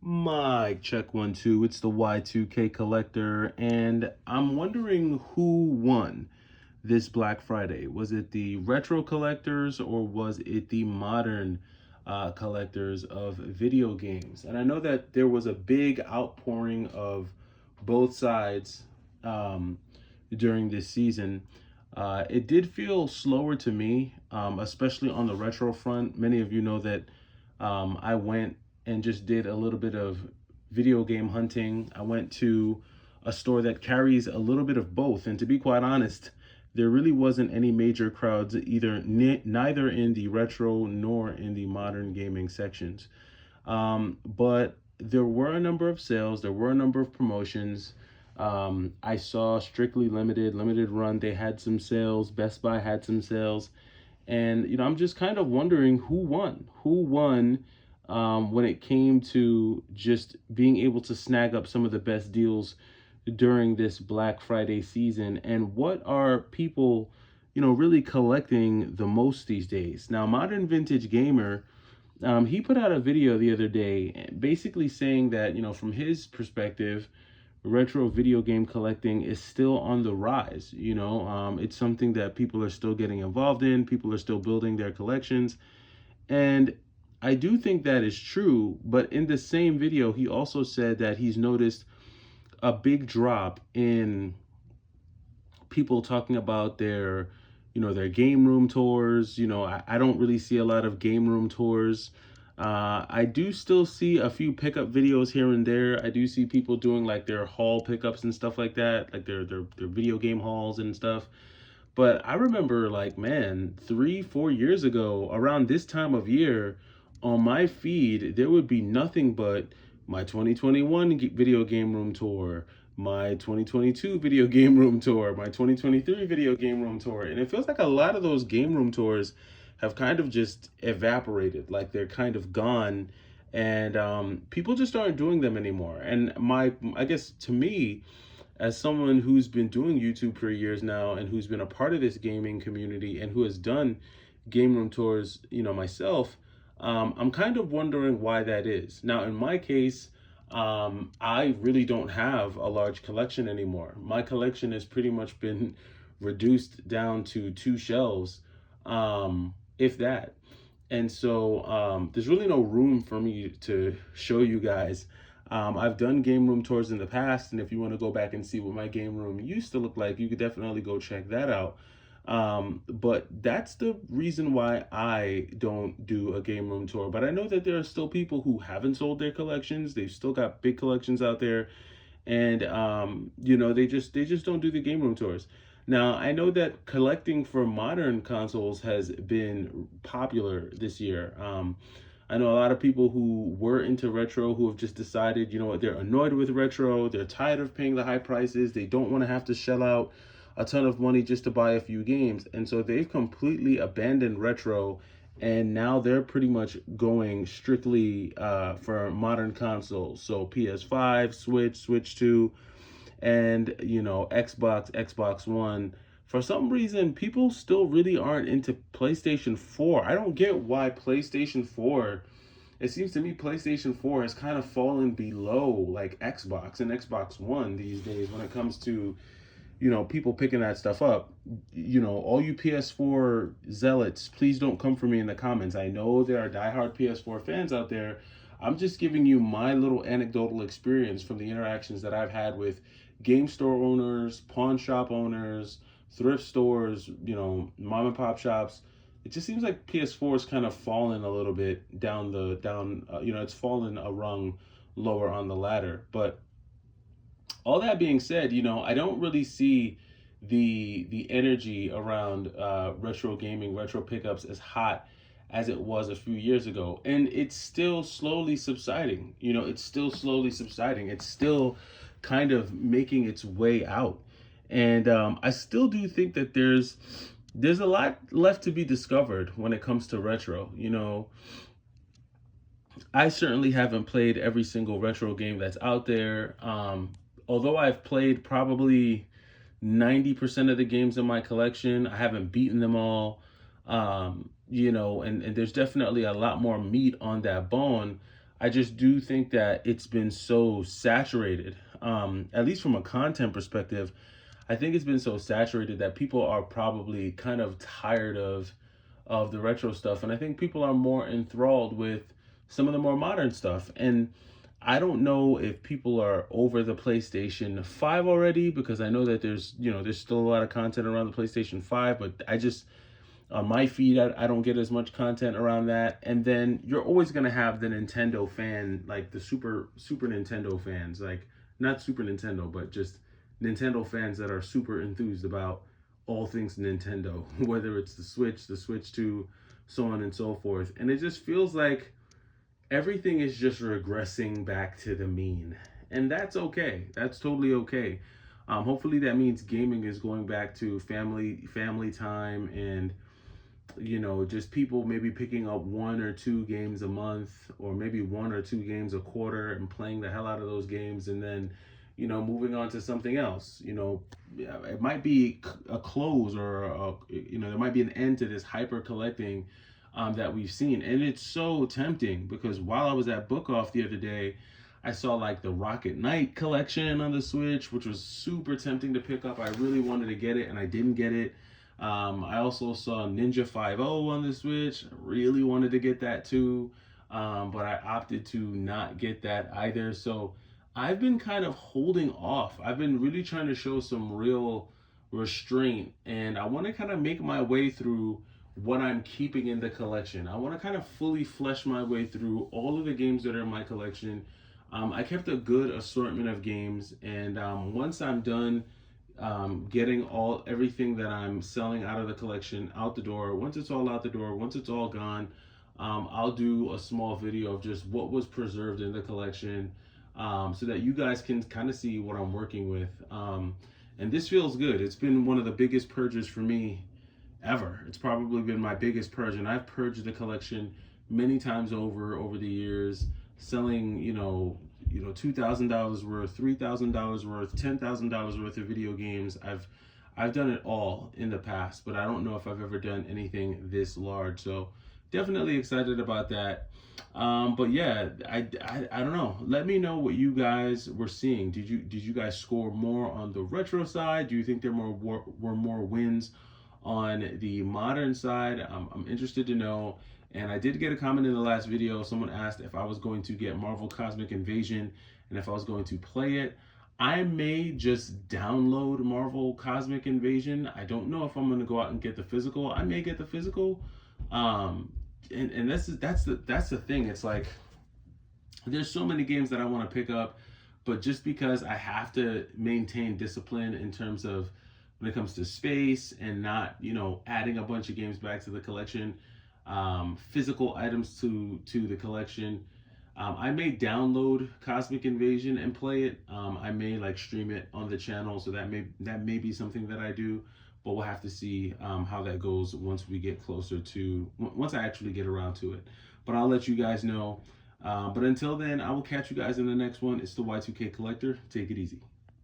Mic check 1 2. It's the Y2K collector, and I'm wondering who won this Black Friday. Was it the retro collectors or was it the modern collectors of video games? And I know that there was a big outpouring of both sides um, during this season. It did feel slower to me, especially on the retro front. Many of you know that I went and just did a little bit of video game hunting. I went to a store that carries a little bit of both. And to be quite honest, there really wasn't any major crowds neither in the retro nor in the modern gaming sections. But there were a number of sales, there were a number of promotions. I saw Strictly Limited Run. They had some sales. Best Buy had some sales. And, I'm just kind of wondering who won. Who won when it came to just being able to snag up some of the best deals during this Black Friday season, and what are people, really collecting the most these days. Now, Modern Vintage Gamer, he put out a video the other day basically saying that, from his perspective, retro video game collecting is still on the rise. It's something that people are still getting involved in, people are still building their collections. And I do think that is true, but in the same video, he also said that he's noticed a big drop in people talking about their game room tours. I don't really see a lot of game room tours. I do still see a few pickup videos here and there. I do see people doing like their haul pickups and stuff like that, like their video game hauls and stuff. But I remember, like, man, 3 4 years ago, around this time of year, on my feed, there would be nothing but my 2021 video game room tour, my 2022 video game room tour, my 2023 video game room tour. And it feels like a lot of those game room tours have kind of just evaporated, like they're kind of gone. And people just aren't doing them anymore. And I guess to me, as someone who's been doing YouTube for years now and who's been a part of this gaming community and who has done game room tours, myself, I'm kind of wondering why that is. Now, in my case, I really don't have a large collection anymore. My collection has pretty much been reduced down to 2 shelves, if that. And so there's really no room for me to show you guys. I've done game room tours in the past, and if you want to go back and see what my game room used to look like, you could definitely go check that out. But that's the reason why I don't do a game room tour. But I know that there are still people who haven't sold their collections. They've still got big collections out there, and they just don't do the game room tours. Now, I know that collecting for modern consoles has been popular this year. I know a lot of people who were into retro who have just decided, what, they're annoyed with retro, they're tired of paying the high prices, they don't want to have to shell out a ton of money just to buy a few games. And so they've completely abandoned retro, and now they're pretty much going strictly for modern consoles. So PS5, Switch 2, and Xbox One. For some reason, people still really aren't into PlayStation 4. I don't get why PlayStation 4, it seems to me PlayStation 4 has kind of fallen below like Xbox and Xbox One these days when it comes to, people picking that stuff up. All you PS4 zealots, please don't come for me in the comments. I know there are diehard PS4 fans out there. I'm just giving you my little anecdotal experience from the interactions that I've had with game store owners, pawn shop owners, thrift stores, mom and pop shops. It just seems like PS4 is kind of fallen a little bit it's fallen a rung lower on the ladder. But all that being said, I don't really see the energy around retro gaming, retro pickups as hot as it was a few years ago, and it's still slowly subsiding. It's still slowly subsiding. It's still kind of making its way out, and I still do think that there's a lot left to be discovered when it comes to retro. I certainly haven't played every single retro game that's out there. Although I've played probably 90% of the games in my collection, I haven't beaten them all. And there's definitely a lot more meat on that bone. I just do think that it's been so saturated, at least from a content perspective. I think it's been so saturated that people are probably kind of tired of the retro stuff, and I think people are more enthralled with some of the more modern stuff. And I don't know if people are over the PlayStation 5 already, because I know that there's still a lot of content around the PlayStation 5, but I just on my feed, I don't get as much content around that. And then you're always gonna have the Nintendo fan, like the Super Nintendo fans, like not Super Nintendo, but just Nintendo fans that are super enthused about all things Nintendo, whether it's the Switch 2, so on and so forth. And it just feels like everything is just regressing back to the mean, and that's okay. That's totally okay. Hopefully, that means gaming is going back to family time, and just people maybe picking up 1 or 2 games a month, or maybe 1 or 2 games a quarter, and playing the hell out of those games, and then moving on to something else. Yeah, it might be a close, or there might be an end to this hyper collecting that we've seen. And it's so tempting, because while I was at Book Off the other day, I saw like the Rocket Knight collection on the Switch, which was super tempting to pick up. I really wanted to get it, and I didn't get it. I also saw Ninja 5.0 on the Switch. I really wanted to get that too, but I opted to not get that either. So I've been kind of holding off. I've been really trying to show some real restraint, and I want to kind of make my way through what I'm keeping in the collection. I want to kind of fully flesh my way through all of the games that are in my collection. I kept a good assortment of games, and once I'm done getting everything that I'm selling out of the collection out the door, once it's all out the door, once it's all gone, I'll do a small video of just what was preserved in the collection, so that you guys can kind of see what I'm working with. And this feels good. It's been one of the biggest purges for me ever. It's probably been my biggest purge, and I've purged the collection many times over the years, selling $2,000 worth, $3,000 worth, $10,000 worth of video games. I've done it all in the past, but I don't know if I've ever done anything this large. So definitely excited about that. But yeah, I don't know. Let me know what you guys were seeing. Did you guys score more on the retro side? Do you think there were more wins on the modern side? I'm interested to know. And I did get a comment in the last video. Someone asked if I was going to get Marvel Cosmic Invasion and if I was going to play it. I may just download Marvel Cosmic Invasion. I don't know if I'm going to go out and get the physical. I may get the physical. And that's the thing. It's like there's so many games that I want to pick up, but just because I have to maintain discipline in terms of when it comes to space and not adding a bunch of games back to the collection, physical items to the collection. I may download Cosmic Invasion and play it. I may like stream it on the channel, so that may be something that I do. But we'll have to see how that goes once we get closer to once I actually get around to it. But I'll let you guys know. But until then, I will catch you guys in the next one. It's the Y2K Collector. Take it easy.